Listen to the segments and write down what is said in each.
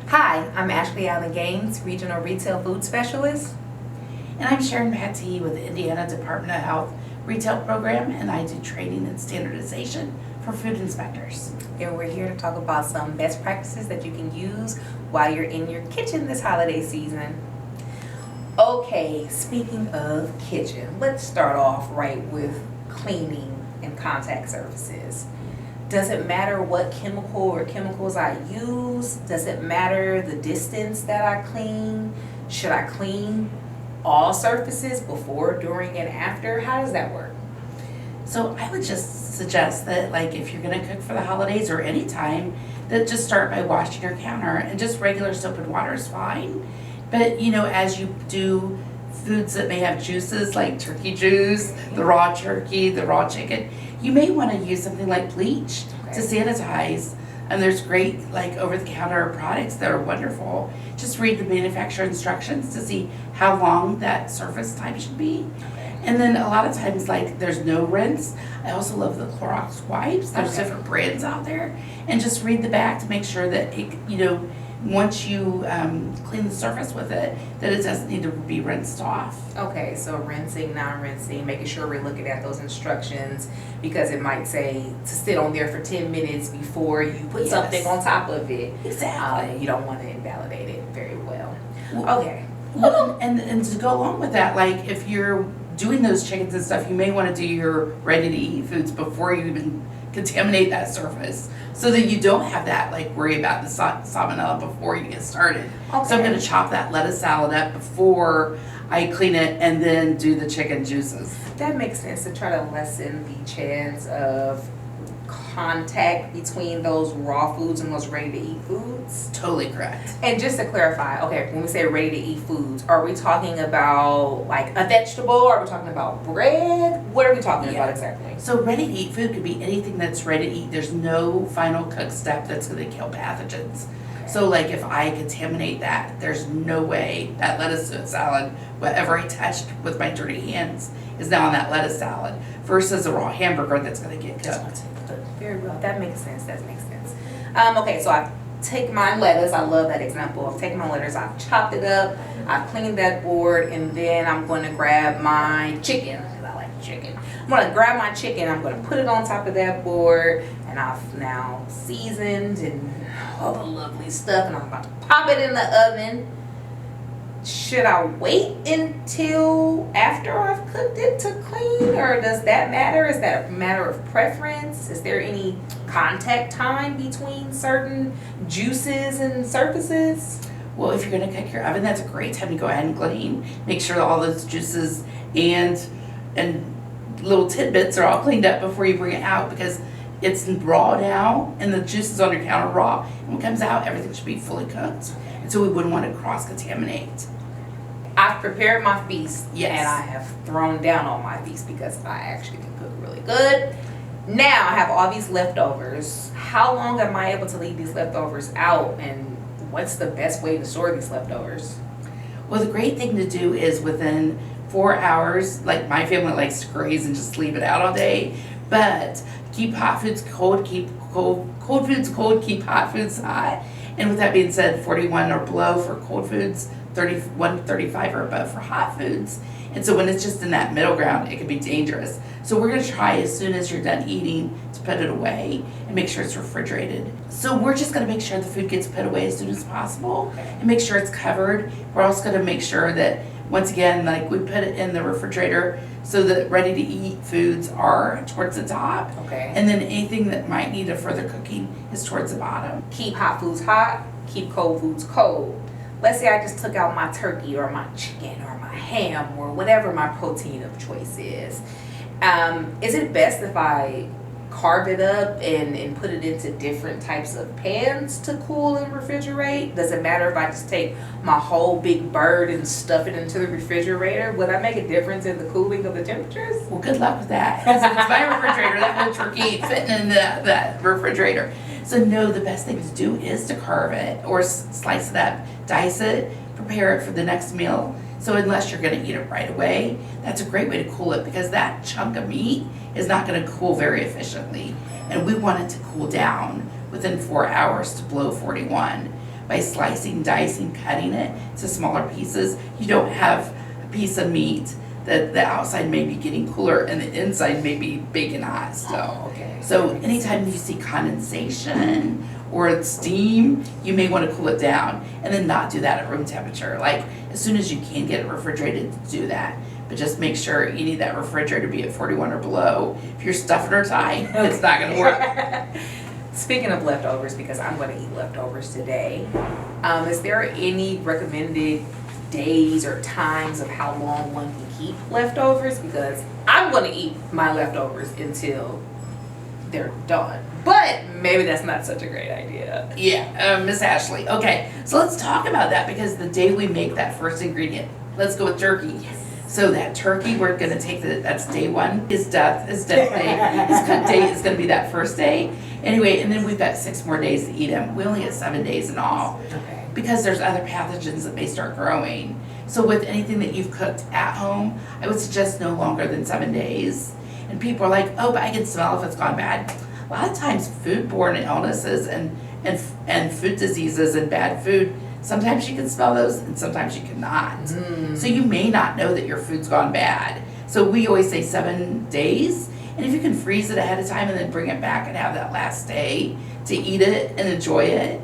Hi, I'm Ashley Allen Gaines, Regional Retail Food Specialist. And I'm Sharon, Pattee with the Indiana Department of Health Retail Program, and I do training and standardization for food inspectors. And we're here to talk about some best practices that you can use while you're in your kitchen this holiday season. Okay, speaking of kitchen, let's start off right with cleaning and contact surfaces. Does it matter what chemical or chemicals I use? Does it matter the distance that I clean? Should I clean all surfaces before, during, and after? How does that work? So I would just suggest that, like, if you're going to cook for the holidays or any time, that just start by washing your counter, and just regular soap and water is fine. But as you do foods that may have juices like turkey juice, the raw turkey, the raw chicken, you may want to use something like bleach to sanitize. And there's great over-the-counter products that are wonderful. Just read the manufacturer instructions to see how long that surface time should be. And then a lot of times, there's no rinse. I also love the Clorox wipes. There's different brands out there. And just read the back to make sure that once you clean the surface with it, that it doesn't need to be rinsed off. Okay, so rinsing, non-rinsing, making sure we're looking at those instructions, because it might say to sit on there for 10 minutes before you put something on top of it. Exactly. You don't want to invalidate it very well. Okay. Well, and to go along with that, if you're doing those chickens and stuff, you may want to do your ready-to-eat foods before you even contaminate that surface, so that you don't have that worry about the salmonella before you get started. Okay. So I'm going to chop that lettuce salad up before I clean it, and then do the chicken juices. That makes sense, to try to lessen the chance of contact between those raw foods and those ready-to-eat foods. Totally correct. And just to clarify, okay, when we say ready-to-eat foods, are we talking about a vegetable? Are we talking about bread? What are we talking about exactly? So ready-to-eat food could be anything that's ready to eat. There's no final cook step that's going to kill pathogens. So if I contaminate that, there's no way that lettuce salad, whatever I touched with my dirty hands, is now on that lettuce salad, versus a raw hamburger that's going to get cooked. Very well. That makes sense. Okay, so I take my lettuce. I love that example. I've taken my lettuce, I've chopped it up, I've cleaned that board, and then I'm going to grab my chicken, because I like chicken. I'm going to grab my chicken, I'm going to put it on top of that board, and I've now seasoned and all the lovely stuff, and I'm about to pop it in the oven. Should I wait until after I've cooked it to clean, or does that matter? Is that a matter of preference? Is there any contact time between certain juices and surfaces? Well, if you're going to cook your oven, that's a great time to go ahead and clean. Make sure that all those juices and little tidbits are all cleaned up before you bring it out, because it's raw now, and the juices on your counter raw. And when it comes out, everything should be fully cooked. And so we wouldn't want to cross-contaminate. I've prepared my feast, Yes. and I have thrown down on my feast because I actually can cook really good. Now I have all these leftovers. How long am I able to leave these leftovers out, and what's the best way to store these leftovers? Well, the great thing to do is within 4 hours, my family likes to graze and just leave it out all day, but keep hot foods cold, keep cold foods cold, keep hot foods hot. And with that being said, 41 or below for cold foods, 31, 35 or above for hot foods. And so when it's just in that middle ground, it can be dangerous. So we're going to try, as soon as you're done eating, to put it away and make sure it's refrigerated. So we're just going to make sure the food gets put away as soon as possible and make sure it's covered. We're also going to make sure that, once again, we put it in the refrigerator so that ready-to-eat foods are towards the top. Okay. And then anything that might need a further cooking is towards the bottom. Keep hot foods hot, keep cold foods cold. Let's say I just took out my turkey or my chicken or my ham or whatever my protein of choice is. Is it best if I carve it up and put it into different types of pans to cool and refrigerate? Does it matter if I just take my whole big bird and stuff it into the refrigerator? Would that make a difference in the cooling of the temperatures? Well, good luck with that. Because if it's my refrigerator, that whole turkey ain't fitting in that refrigerator. So no, the best thing to do is to carve it or slice it up, dice it, prepare it for the next meal. So unless you're going to eat it right away, that's a great way to cool it, because that chunk of meat is not going to cool very efficiently. And we want it to cool down within 4 hours to below 41. by slicing, dicing, cutting it to smaller pieces. You don't have a piece of meat that the outside may be getting cooler and the inside may be baking hot still. Oh, okay. So anytime you see condensation or steam, you may want to cool it down and then not do that at room temperature. Like as soon as you can get it refrigerated, do that. But just make sure you need that refrigerator to be at 41 or below. If you're stuffing her tight, it's not going to work. Speaking of leftovers, because I'm going to eat leftovers today, is there any recommended days or times of how long one can keep leftovers? Because I'm going to eat my leftovers until they're done. But maybe that's not such a great idea. Yeah, Miss Ashley. Okay, so let's talk about that because the day we make that first ingredient, let's go with turkey. Yes. So that turkey, we're gonna take that's day one. His death day. His cook day is gonna be that first day. Anyway, and then we've got 6 more days to eat him. We only get 7 days in all. Okay. Because there's other pathogens that may start growing. So with anything that you've cooked at home, I would suggest no longer than 7 days. And people are like, oh, but I can smell if it's gone bad. A lot of times foodborne illnesses and food diseases and bad food, sometimes you can smell those and sometimes you cannot. So you may not know that your food's gone bad. So we always say 7 days. And if you can freeze it ahead of time and then bring it back and have that last day to eat it and enjoy it,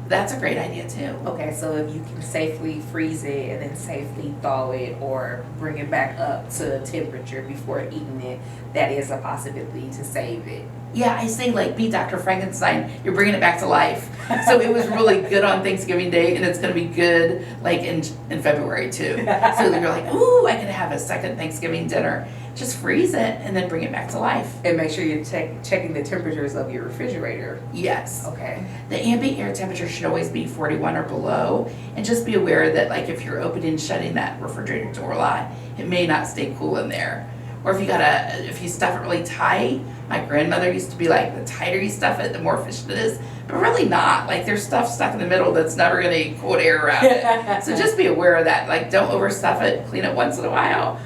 that's a great idea too. Okay, so if you can safely freeze it and then safely thaw it or bring it back up to temperature before eating it, that is a possibility to save it. Yeah, I say like be Dr. Frankenstein, you're bringing it back to life. So it was really good on Thanksgiving Day and it's going to be good like in February too. So you're like, ooh, I can have a second Thanksgiving dinner. Just freeze it and then bring it back to life. And make sure you're checking the temperatures of your refrigerator. Yes. Okay. The ambient air temperature should always be 41 or below. And just be aware that like if you're opening and shutting that refrigerator door a lot, it may not stay cool in there. Or if you stuff it really tight, my grandmother used to be like, the tighter you stuff it, the more efficient it is. But really not. Like there's stuff stuck in the middle that's never going to get cold air around it. So just be aware of that. Like don't overstuff it. Clean it once in a while.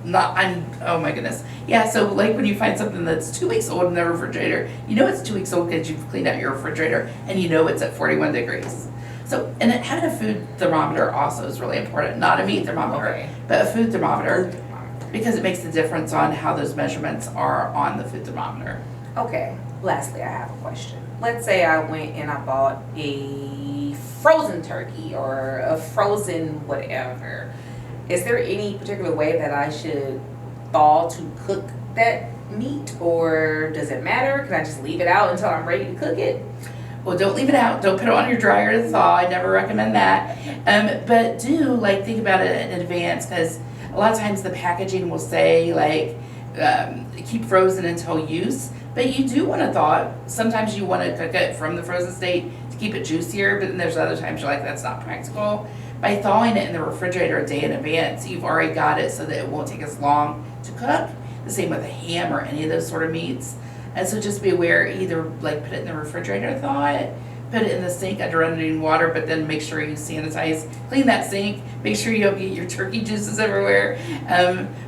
Oh my goodness. Yeah, so like when you find something that's 2 weeks old in the refrigerator, you know it's 2 weeks old because you've cleaned out your refrigerator and you know it's at 41 degrees. So, and having a food thermometer also is really important. Not a meat thermometer, but a food thermometer. Because it makes the difference on how those measurements are on the food thermometer. Okay, lastly, I have a question. Let's say I went and I bought a frozen turkey or a frozen whatever. Is there any particular way that I should thaw to cook that meat, or does it matter? Can I just leave it out until I'm ready to cook it? Well, don't leave it out. Don't put it on your dryer to thaw. I never recommend that. But do think about it in advance because a lot of times the packaging will say keep frozen until use, but you do want to thaw it. Sometimes you want to cook it from the frozen state to keep it juicier, but then there's other times you're like, that's not practical. By thawing it in the refrigerator a day in advance, you've already got it so that it won't take as long to cook. The same with a ham or any of those sort of meats. And so just be aware, either put it in the refrigerator, thaw it, put it in the sink under running water, but then make sure you sanitize, clean that sink, make sure you don't get your turkey juices everywhere.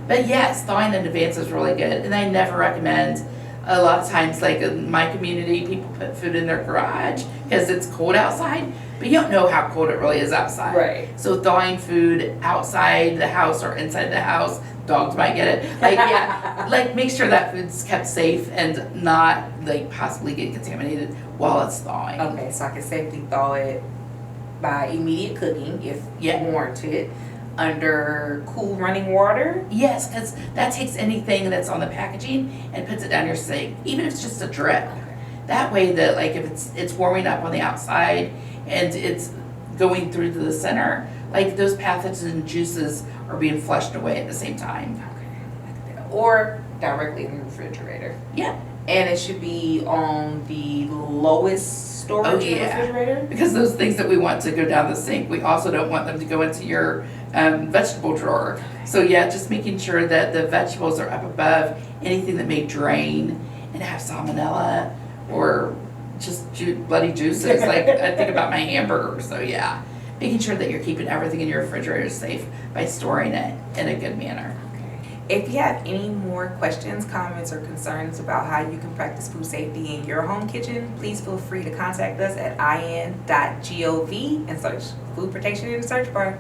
But yes, thawing in advance is really good. And I never recommend, a lot of times, like in my community, people put food in their garage because it's cold outside, but you don't know how cold it really is outside. Right. So thawing food outside the house or inside the house, dogs might get it. Make sure that food's kept safe and not possibly get contaminated while it's thawing. Okay, so I can safely thaw it by immediate cooking if warranted under cool running water. Yes, because that takes anything that's on the packaging and puts it down your sink, even if it's just a drip. Okay. That way that if it's warming up on the outside and it's going through to the center, those pathogens and juices are being flushed away at the same time. Okay. Or directly in the refrigerator. Yeah. And it should be on the lowest storage in the refrigerator? Because those things that we want to go down the sink, we also don't want them to go into your vegetable drawer. So just making sure that the vegetables are up above anything that may drain and have salmonella or just bloody juices. I think about my hamburger. So making sure that you're keeping everything in your refrigerator safe by storing it in a good manner. Okay. If you have any more questions, comments, or concerns about how you can practice food safety in your home kitchen, please feel free to contact us at in.gov and search food protection in the search bar.